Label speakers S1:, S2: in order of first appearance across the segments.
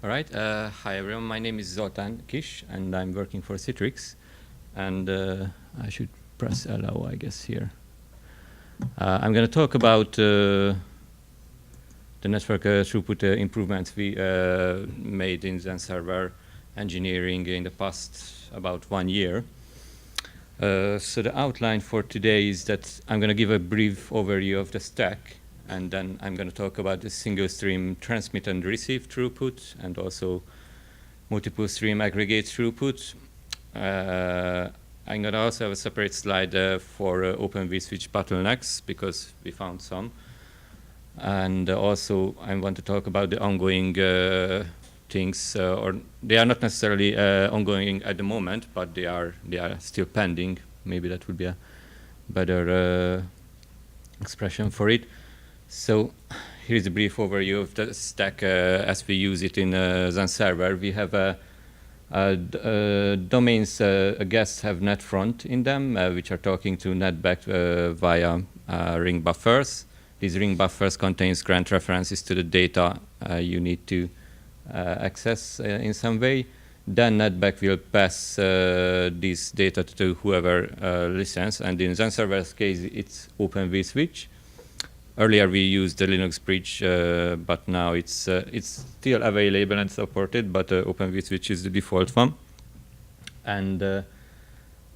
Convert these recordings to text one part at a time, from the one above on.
S1: All right. Hi, everyone. My name is Zoltan Kiss, and I'm working for Citrix. And I should press allow, I guess, here. I'm going to talk about the network throughput improvements we made in XenServer Engineering in the past about 1 year. So the outline for today is that I'm going to give a brief overview of the stack, and then I'm going to talk about the single stream transmit and receive throughput, and also multiple stream aggregate throughput. I'm going to also have a separate slide for vSwitch bottlenecks, because we found some. And also I want to talk about the ongoing things, or they are not necessarily ongoing at the moment, but they are still pending. Maybe that would be a better expression for it. So here's a brief overview of the stack as we use it in XenServer. We have domains, guests have netfront in them, which are talking to netback via ring buffers. These ring buffers contains grant references to the data you need to access in some way. Then netback will pass this data to whoever listens, and in XenServer's case, it's OpenVSwitch. Earlier we used the Linux bridge, but now it's still available and supported, but OpenVSwitch is the default one. And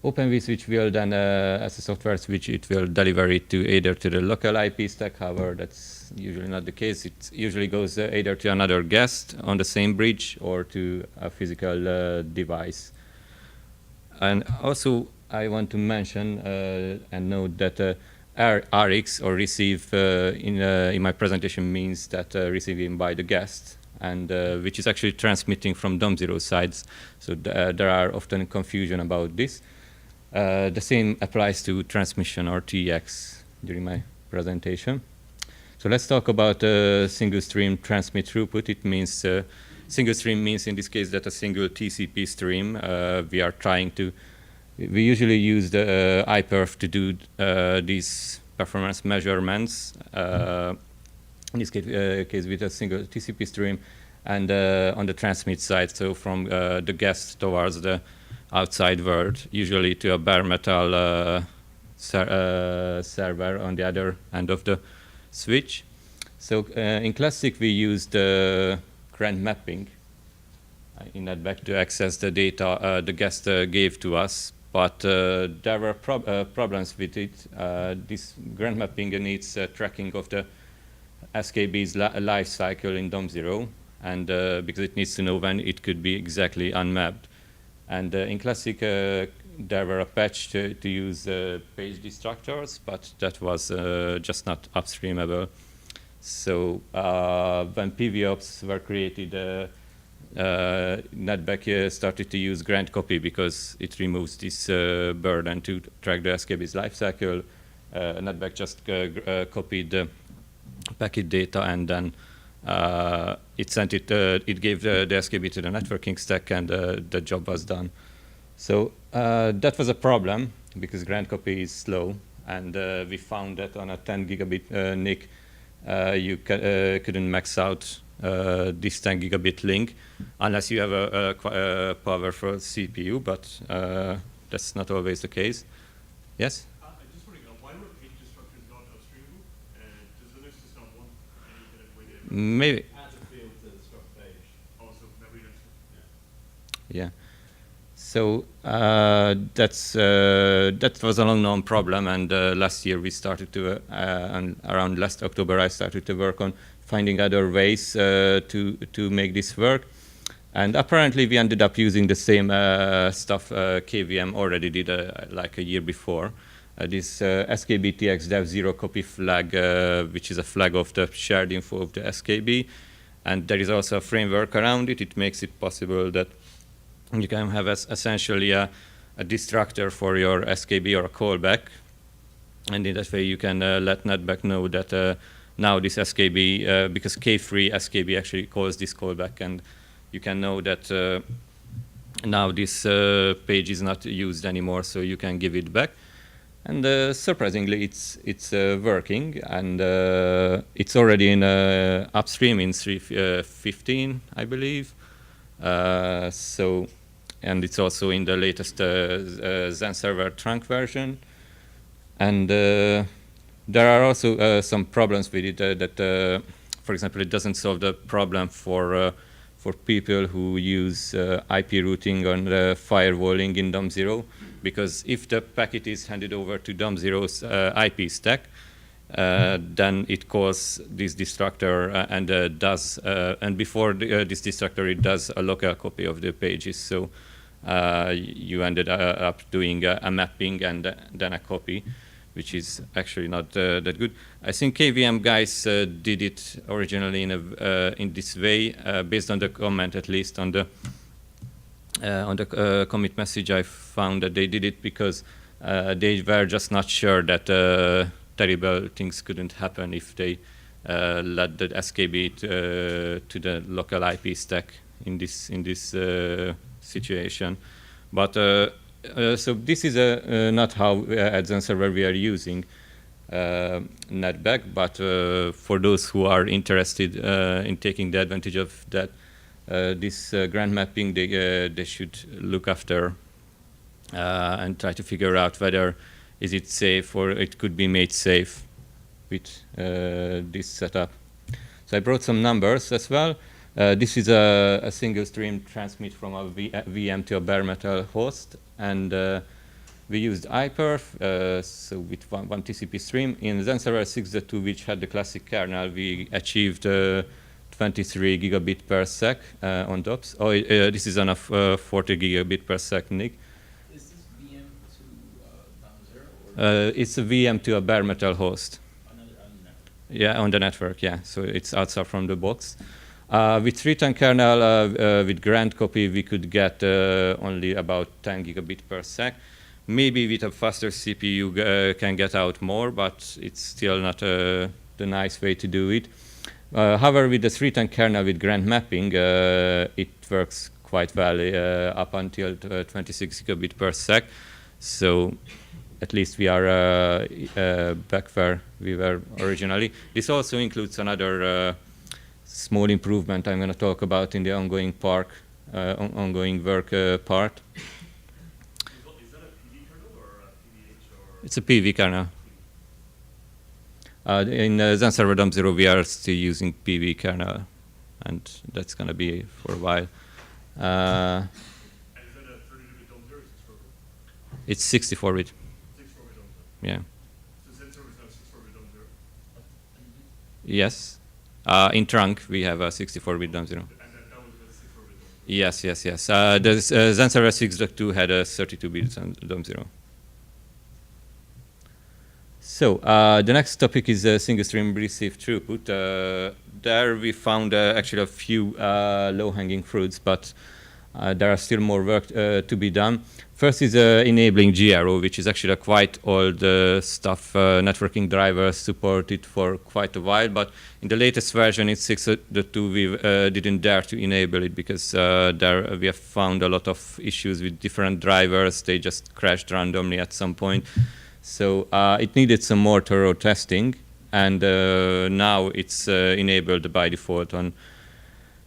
S1: OpenVSwitch will then, as a software switch, it will deliver it to either to the local IP stack. However, that's usually not the case. It usually goes either to another guest on the same bridge or to a physical device. And also, I want to mention and note that RX, or receive, in my presentation means that receiving by the guest, and which is actually transmitting from DOM0 sides. So there are often confusion about this. The same applies to transmission, or TX, during my presentation. So let's talk about single stream transmit throughput. It means single stream means in this case that a single TCP stream we are trying to. We usually use the iPerf to do these performance measurements. In this case, with a single TCP stream, and on the transmit side, so from the guest towards the outside world, usually to a bare metal server on the other end of the switch. So in Classic, we used grant mapping in netback to access the data the guest gave to us. But there were problems with it. This grant mapping needs tracking of the SKB's life cycle in DOM0, and because it needs to know when it could be exactly unmapped. And in Classic, there were a patch to use page destructors, but that was just not upstreamable. So when PVOps were created, netback started to use grant copy because it removes this burden to track the SKB's lifecycle. Netback just copied the packet data, and then it sent it. It gave the SKB to the networking stack, and the job was done. So that was a problem because grant copy is slow, and we found that on a 10 gigabit NIC, you couldn't max out this 10 gigabit link unless you have a powerful CPU, but that's not always the case. Yes?
S2: I'm just wondering, why were page destructors not upstreamable? Does Linux just not want any kind of way to
S1: Maybe.
S2: add a field to the struct page? Also, memory next.
S1: Yeah. So that was a long-known problem, and last year we started to, and around last October, I started to work on finding other ways to make this work. And apparently we ended up using the same stuff KVM already did like a year before. This SKB-TX dev 0 copy flag, which is a flag of the shared info of the SKB. And there is also a framework around it. It makes it possible that you can have essentially a destructor for your SKB or a callback. And in that way you can let netback know that now this SKB, because K-free SKB actually calls this callback, and you can know that now this page is not used anymore, so you can give it back. And surprisingly, it's working, and it's already in upstream in 3.15, I believe. So, and it's also in the latest XenServer trunk version. And there are also some problems with it that, for example, it doesn't solve the problem for people who use IP routing on the firewalling in DOM0, because if the packet is handed over to DOM0's IP stack, then it calls this destructor and before this destructor it does a local copy of the pages. So you ended up doing a mapping and then a copy, which is actually not that good. I think KVM guys did it originally in this way, based on the comment, at least on the commit message. I found that they did it because they were just not sure that terrible things couldn't happen if they let the SKB to the local IP stack in this situation. But so this is not how at XenServer we are using NetBack, but for those who are interested in taking the advantage of that, this grand mapping, they should look after and try to figure out whether is it safe or it could be made safe with this setup. So I brought some numbers as well. This is a single stream transmit from a VM to a bare metal host, and we used iPerf, so with one TCP stream. In XenServer 6.2, which had the classic kernel, we achieved 23 gigabit per sec on DOPS. Oh, this is on a 40 gigabit per sec NIC.
S3: Is this VM to DOM0?
S1: It's a VM to a bare metal host.
S3: On the network?
S1: Yeah, on the network, yeah. So it's outside from the box. With return kernel, with grand copy, we could get only about 10 gigabit per sec. Maybe with a faster CPU can get out more, but it's still not the nice way to do it. However, with the return kernel with grand mapping, it works quite well up until 26 gigabit per sec. So at least we are back where we were originally. This also includes another small improvement I'm going to talk about in the ongoing ongoing work part.
S2: Is that a PV kernel or a PVH or?
S1: It's a PV kernel. In XenServer DOM0, we are still using PV kernel, and that's going to be for a while.
S2: And is that a 32-bit DOM0 or 64-bit?
S1: It's 64-bit.
S2: 64-bit DOM0.
S1: Yeah.
S2: So XenServer is now 64-bit DOM0?
S1: Yes. In trunk, we have a 64-bit DOM0.
S2: And that was with a 64-bit DOM0?
S1: Yes. The XenServer 6.2 had a 32-bit DOM0. So the next topic is single stream receive throughput. There we found actually a few low-hanging fruits, but there are still more work to be done. First is enabling GRO, which is actually a quite old stuff. Networking drivers support it for quite a while, but in the latest version, in 6.2, we didn't dare to enable it because there we have found a lot of issues with different drivers. They just crashed randomly at some point. So it needed some more thorough testing, and now it's enabled by default on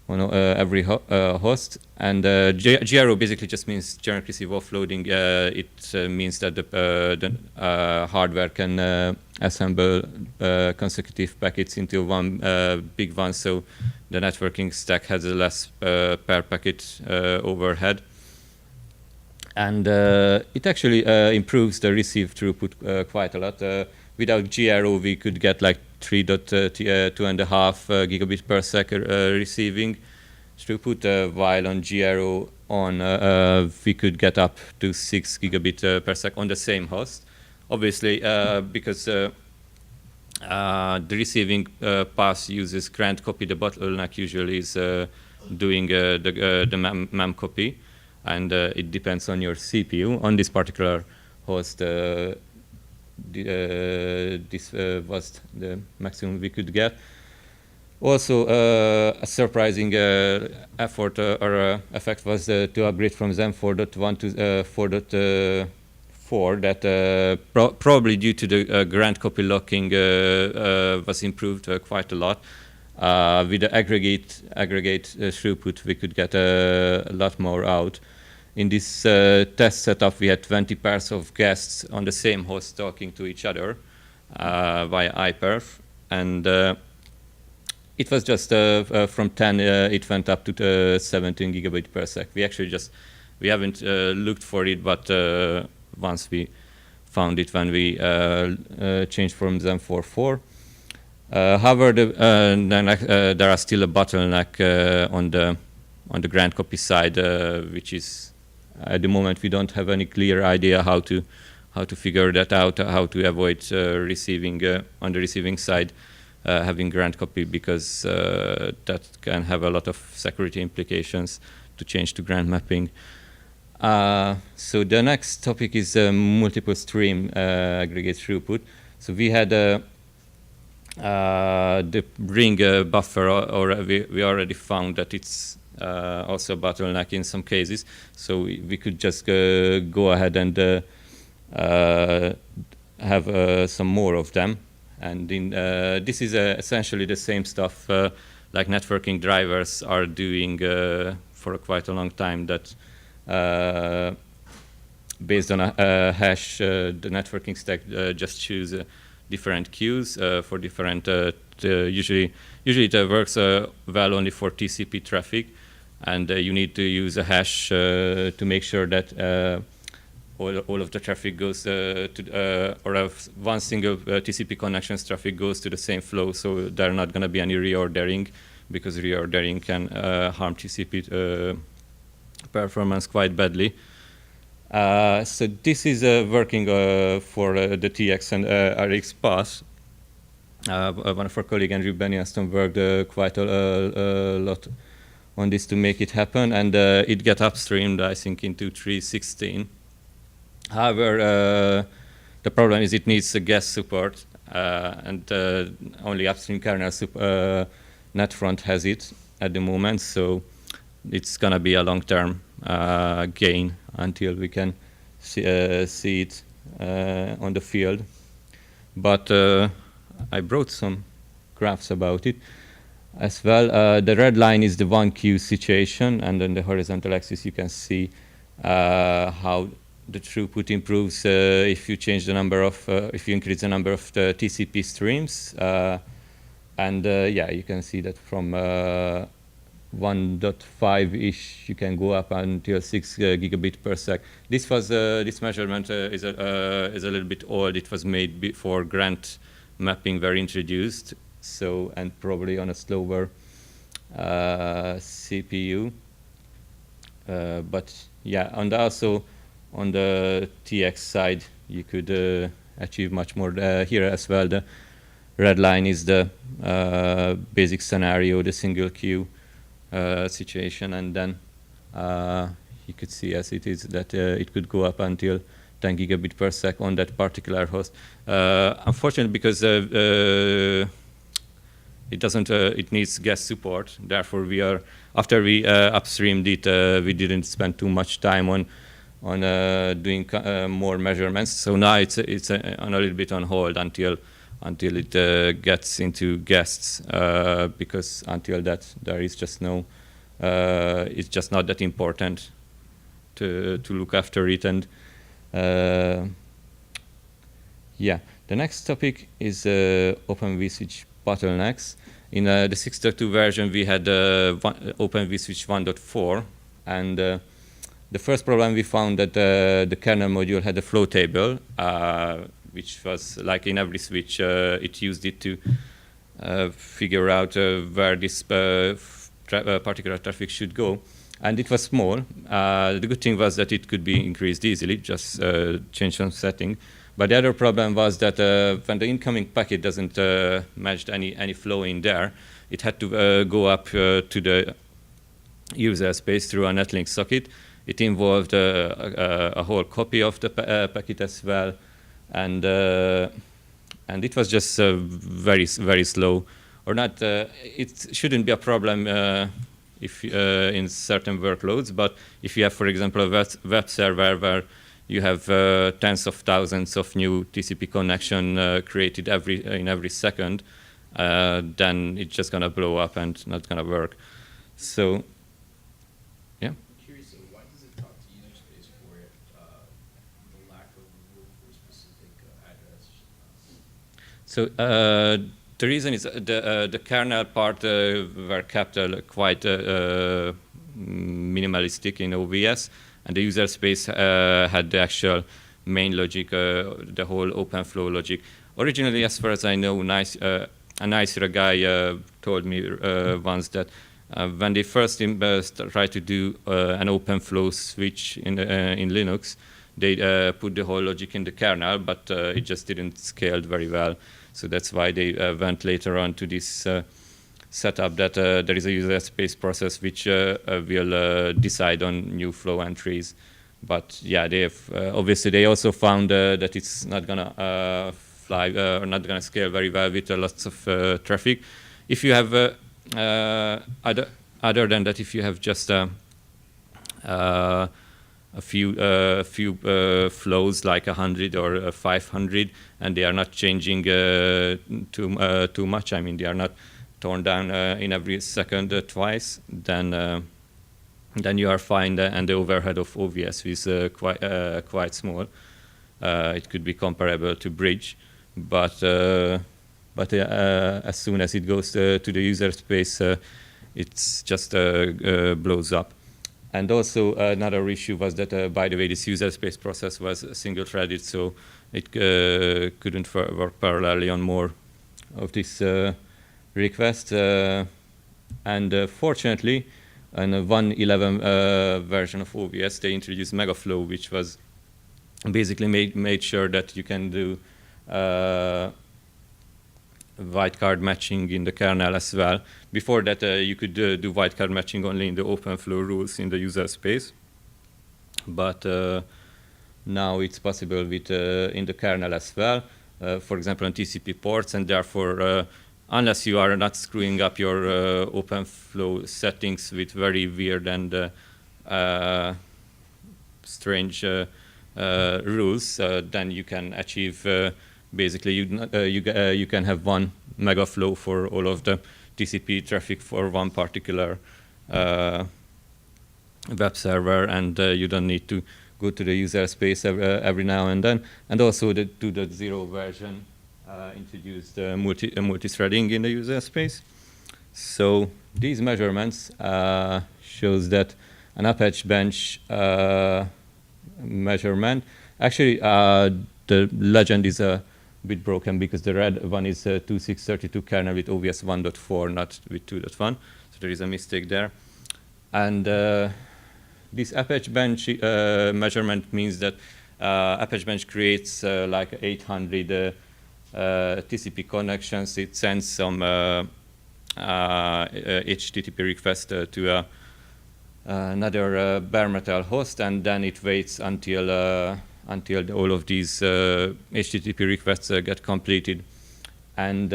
S1: every host. And GRO basically just means generic receive offloading. It means that the hardware can assemble consecutive packets into one big one, so the networking stack has a less per packet overhead. And it actually improves the receive throughput quite a lot. Without GRO, we could get like 2.5 gigabit per sec receiving throughput, while on GRO we could get up to 6 gigabit per sec on the same host. Obviously, because the receiving pass uses grand copy, the bottleneck usually is doing the mem copy. And it depends on your CPU. On this particular host, this was the maximum we could get. Also, a surprising effort or effect was to upgrade from XEN 4.1 to 4 that probably due to the grant copy locking was improved quite a lot. With the aggregate throughput, we could get a lot more out. In this test setup, we had 20 pairs of guests on the same host talking to each other via iPerf, and it was just from 10, it went up to 17 gigabit per sec. We haven't looked for it, but once we found it when we changed from Zen 4.4. However, there are still a bottleneck on the grant copy side, which is at the moment we don't have any clear idea how to figure that out, how to avoid receiving on the receiving side having grant copy, because that can have a lot of security implications to change to grant mapping. So the next topic is multiple stream aggregate throughput. So we had the ring buffer, or we already found that it's also a bottleneck in some cases. So we could just go ahead and have some more of them. And this is essentially the same stuff like networking drivers are doing for quite a long time, that based on a hash, the networking stack just choose different queues for different, usually it works well only for TCP traffic, and you need to use a hash to make sure that all of the traffic goes or one single TCP connections traffic goes to the same flow, so there are not going to be any reordering, because reordering can harm TCP performance quite badly. So this is working for the TX and RX path. One of our colleagues, Andrew Benniaston, worked quite a lot on this to make it happen, and it got upstreamed, I think, into 3.16. However, the problem is it needs a guest support, and only upstream kernel NetFront has it at the moment, so it's going to be a long-term gain until we can see it on the field. But I brought some graphs about it as well. The red line is the one queue situation, and on the horizontal axis you can see how the throughput improves if you change the number of, if you increase the number of the TCP streams. And yeah, you can see that from 1.5-ish, you can go up until 6 gigabit per sec. This was this measurement is a little bit old. It was made before grant mapping were introduced, so, and probably on a slower CPU. But yeah, and also on the TX side, you could achieve much more here as well. The red line is the basic scenario, the single queue situation, and then you could see as it is that it could go up until 10 gigabit per sec on that particular host. Unfortunately, because it doesn't, it needs guest support. Therefore, we are, after we upstreamed it, we didn't spend too much time on doing more measurements. So now it's on a little bit on hold until it gets into guests, because until that there is just no, it's just not that important to look after it. And yeah, the next topic is Open vSwitch bottlenecks. In the 6.2 version, we had Open vSwitch 1.4, and the first problem we found that the kernel module had a flow table, which was like in every switch, it used it to figure out where this particular traffic should go. And it was small. The good thing was that it could be increased easily, just change some setting. But the other problem was that when the incoming packet doesn't match any flow in there, it had to go up to the user space through a netlink socket. It involved a whole copy of the packet as well, and it was just very slow. Or not, it shouldn't be a problem if in certain workloads, but if you have, for example, a web server where you have tens of thousands of new TCP connection created in every second, then it's just gonna blow up and not gonna work. So, yeah.
S3: I'm curious, so why does it talk to user space for it, the lack of room for specific address?
S1: So the reason is the kernel part were kept quite minimalistic in OVS, and the user space had the actual main logic, the whole OpenFlow logic. Originally, as far as I know, a nicer guy told me once that when they first tried to do an OpenFlow switch in Linux, they put the whole logic in the kernel, but it just didn't scale very well. So that's why they went later on to this setup that there is a user space process which will decide on new flow entries. But yeah, they have obviously they also found that it's not gonna fly or not gonna scale very well with lots of traffic. If you have other than that, if you have just a few flows like 100 or 500, and they are not changing too much. I mean, they are not torn down in every second twice. Then you are fine, and the overhead of OVS is quite small. It could be comparable to Bridge, but as soon as it goes to the user space, it's just blows up. And also another issue was that, by the way, this user space process was single-threaded, so it couldn't work parallelly on more of these requests. And fortunately, in a 1.11 version of OVS, they introduced Megaflow, which was basically made sure that you can do wildcard matching in the kernel as well. Before that, you could do wildcard matching only in the OpenFlow rules in the user space. But now it's possible with in the kernel as well, for example, on TCP ports, and therefore, unless you are not screwing up your OpenFlow settings with very weird and strange rules, then you can achieve basically you can have one Megaflow for all of the TCP traffic for one particular web server, and you don't need to go to the user space every now and then. And also the 2.0 version introduced multi-threading in the user space. So these measurements shows that an Apache bench measurement, actually the legend is a bit broken because the red one is 2632 kernel with OVS 1.4, not with 2.1. So there is a mistake there. And this Apache bench measurement means that Apache bench creates like 800 TCP connections. It sends some HTTP request to another bare metal host, and then it waits until all of these HTTP requests get completed. And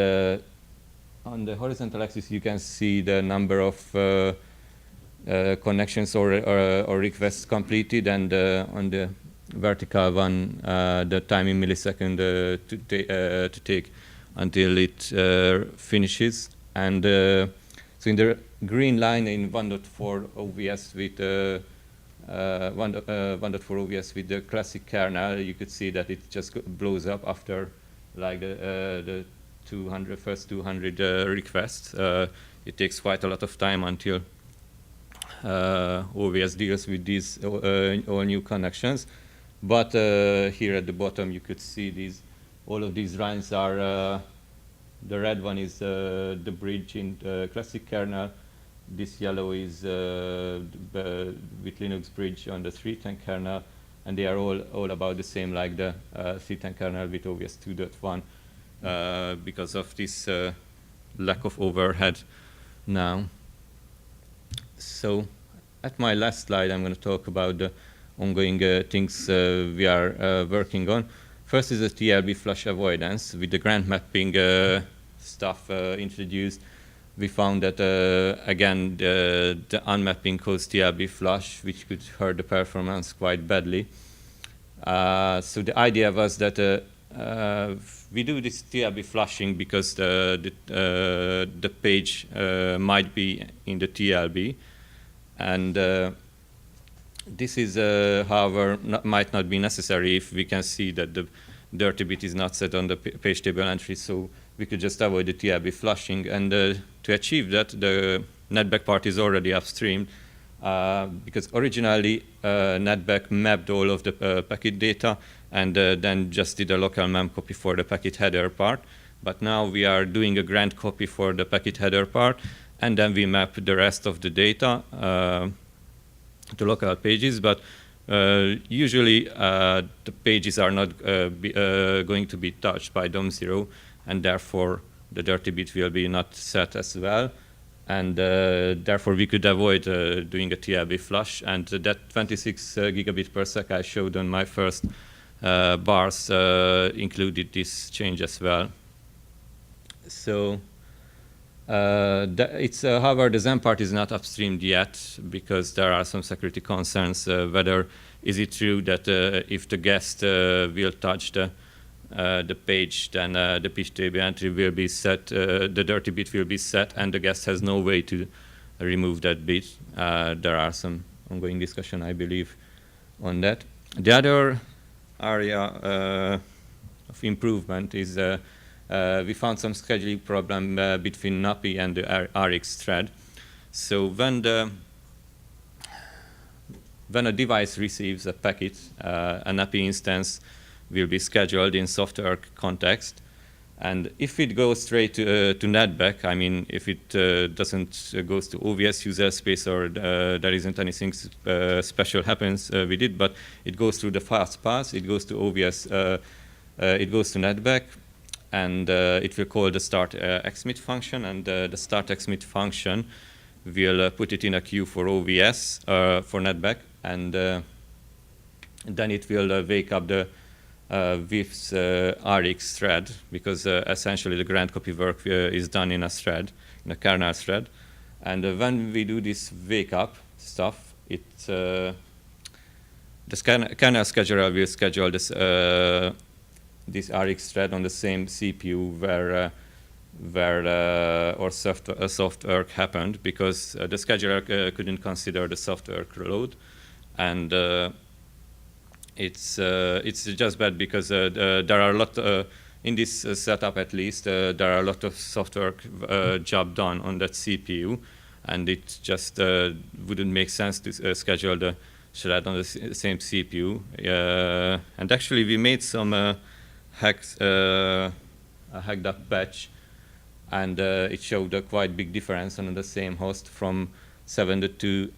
S1: on the horizontal axis, you can see the number of connections or requests completed, and on the vertical one, the time in millisecond to take until it finishes. And so in the green line in 1.4 OVS with 1.4 OVS with the classic kernel, you could see that it just blows up after like the first 200 requests. It takes quite a lot of time until OVS deals with these all new connections. But here at the bottom, you could see all of these lines are, the red one is the bridge in the classic kernel. This yellow is with Linux bridge on the 3.10 kernel, and they are all about the same, like the 3.10 kernel with OVS 2.1 because of this lack of overhead now. So at my last slide, I'm going to talk about the ongoing things we are working on. First is the TLB flush avoidance. With the grant mapping stuff introduced, we found that, again, the unmapping caused TLB flush, which could hurt the performance quite badly. So the idea was that we do this TLB flushing because the page might be in the TLB, and this is, however, might not be necessary if we can see that the dirty bit is not set on the page table entry, so we could just avoid the TLB flushing. And to achieve that, the netback part is already upstream, because originally netback mapped all of the packet data and then just did a local mem copy for the packet header part. But now we are doing a grand copy for the packet header part, and then we map the rest of the data to local pages. But usually the pages are not going to be touched by DOM0, and therefore the dirty bit will be not set as well. And therefore we could avoid doing a TLB flush. And that 26 gigabit per sec I showed on my first bars included this change as well. So it's however, the Zen part is not upstreamed yet because there are some security concerns. Whether is it true that if the guest will touch the page, then the page table entry will be set, the dirty bit will be set, and the guest has no way to remove that bit. There are some ongoing discussion, I believe, on that. The other area of improvement is we found some scheduling problem between NAPI and the RX thread. So when a device receives a packet, a NAPI instance will be scheduled in software context, and if it goes straight to netback, I mean, if it doesn't goes to OVS user space or there isn't anything special happens with it, but it goes through the fast pass, it goes to OVS, it goes to netback, and it will call the start xmit function, and the start xmit function will put it in a queue for OVS for netback, and then it will wake up the VIF's RX thread, because essentially the grand copy work is done in a thread, in a kernel thread. And when we do this wake up stuff, it the kernel scheduler will schedule this this RX thread on the same CPU where our soft work happened, because the scheduler couldn't consider the soft work load, and it's just bad because there are a lot in this setup, at least there are a lot of software job done on that CPU, and it just wouldn't make sense to schedule the thread on the same CPU. And actually, we made some hacked up patch, and it showed a quite big difference on the same host from 7.2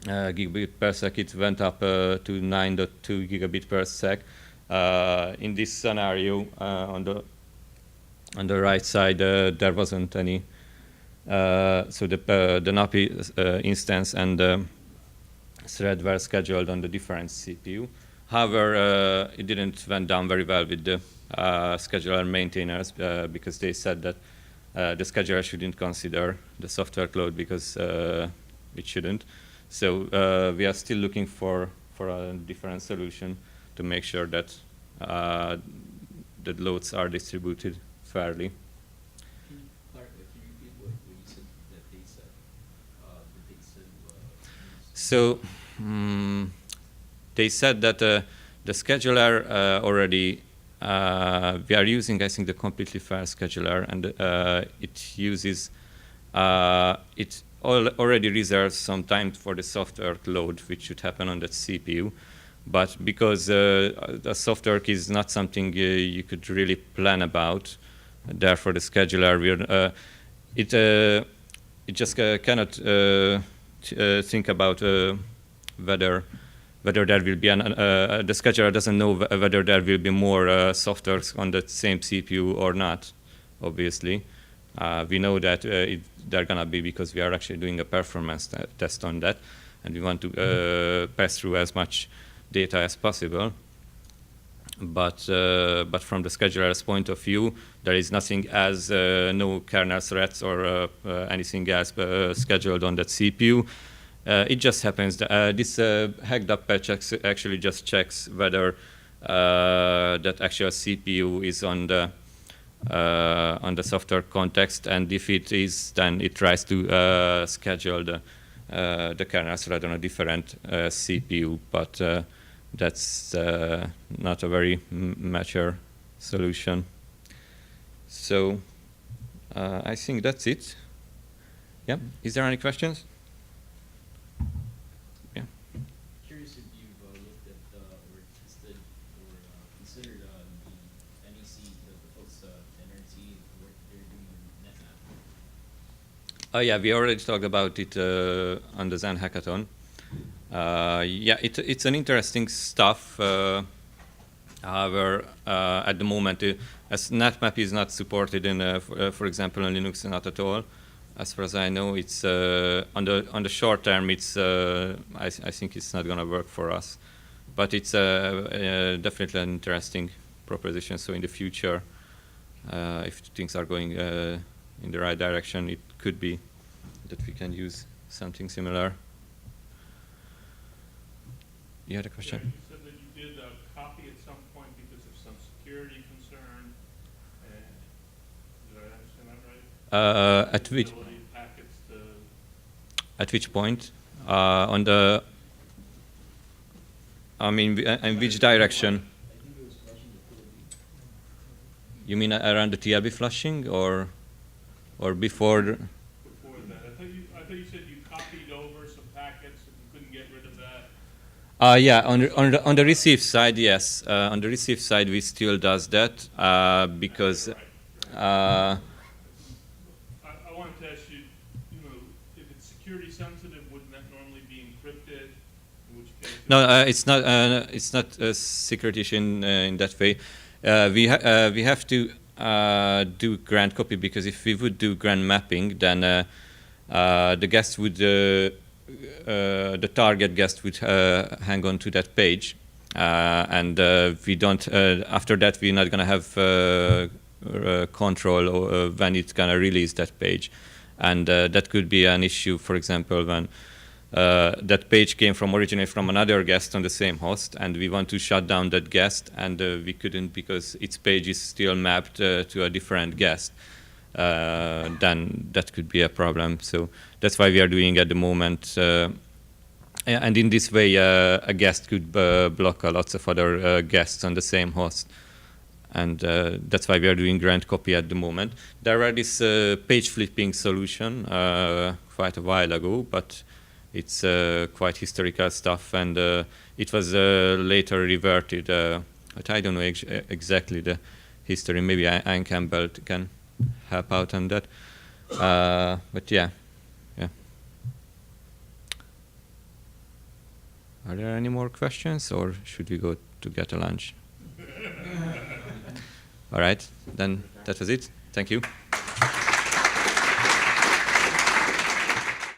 S1: gigabit per sec. It went up to 9.2 gigabit per sec. In this scenario, on the right side, there wasn't any. So the NAPI instance and the thread were scheduled on the different CPU. However, it didn't went down very well with the scheduler maintainers because they said that the scheduler shouldn't consider the software load because it shouldn't. So we are still looking for a different solution to make sure that the loads are distributed fairly.
S3: Can you repeat what you said that they said?
S1: So they said that the scheduler already, we are using, I think, the completely fair scheduler, and it uses, it already reserves some time for the software load, which should happen on that CPU. But because the software is not something you could really plan about, therefore the scheduler will, it just cannot think about whether there will be the scheduler doesn't know whether there will be more software on the same CPU or not. Obviously, we know that they're gonna be, because we are actually doing a performance test on that, and we want to pass through as much data as possible. But from the scheduler's point of view, there is nothing as no kernel threads or anything else scheduled on that CPU. It just happens. This hacked up patch actually just checks whether that actual CPU is on the software context, and if it is, then it tries to schedule the kernel thread on a different CPU. But that's not a very mature solution. So I think that's it. Yeah. Is there any questions? Yeah.
S3: Curious if you've looked at or tested or considered the NEC, the folks NRT, the work they're doing in NetMap.
S1: Oh yeah, we already talked about it on the Zen hackathon. Yeah, it's an interesting stuff. However, at the moment, as NetMap is not supported in, for example, on Linux, not at all. As far as I know, it's on the short term. It's I think it's not going to work for us, but it's definitely an interesting proposition. So in the future, if things are going in the right direction, it could be that we can use something similar. You had a question?
S2: Yeah, you said that you did a copy at some point because of some security concern. Did I understand that right?
S1: At which?
S2: Packets to
S1: At which point? On the, I mean, in which direction?
S3: I think it was flushing the TLB.
S1: You mean around the TLB flushing, or before?
S2: before that. I thought you said you copied over some packets and you couldn't get rid of that.
S1: Yeah, on the receive side, yes. On the receive side, we still does that because.
S2: I wanted to ask you, if it's security sensitive, wouldn't that normally be encrypted? In which case,
S1: No, it's not. It's not a secret issue in that way. We have to do grand copy, because if we would do grand mapping, then the guest would the target guest would hang on to that page, and we don't. After that, we're not going to have control when it's going to release that page, and that could be an issue. For example, when that page came originally from another guest on the same host, and we want to shut down that guest, and we couldn't because its page is still mapped to a different guest. Then that could be a problem. So that's why we are doing at the moment. And in this way, a guest could block lots of other guests on the same host. And that's why we are doing grand copy at the moment. There are this page flipping solution quite a while ago, but it's quite historical stuff, and it was later reverted. But I don't know exactly the history. Maybe Anne Campbell can help out on that. But yeah. Are there any more questions, or should we go to get a lunch? All right, then that was it. Thank you.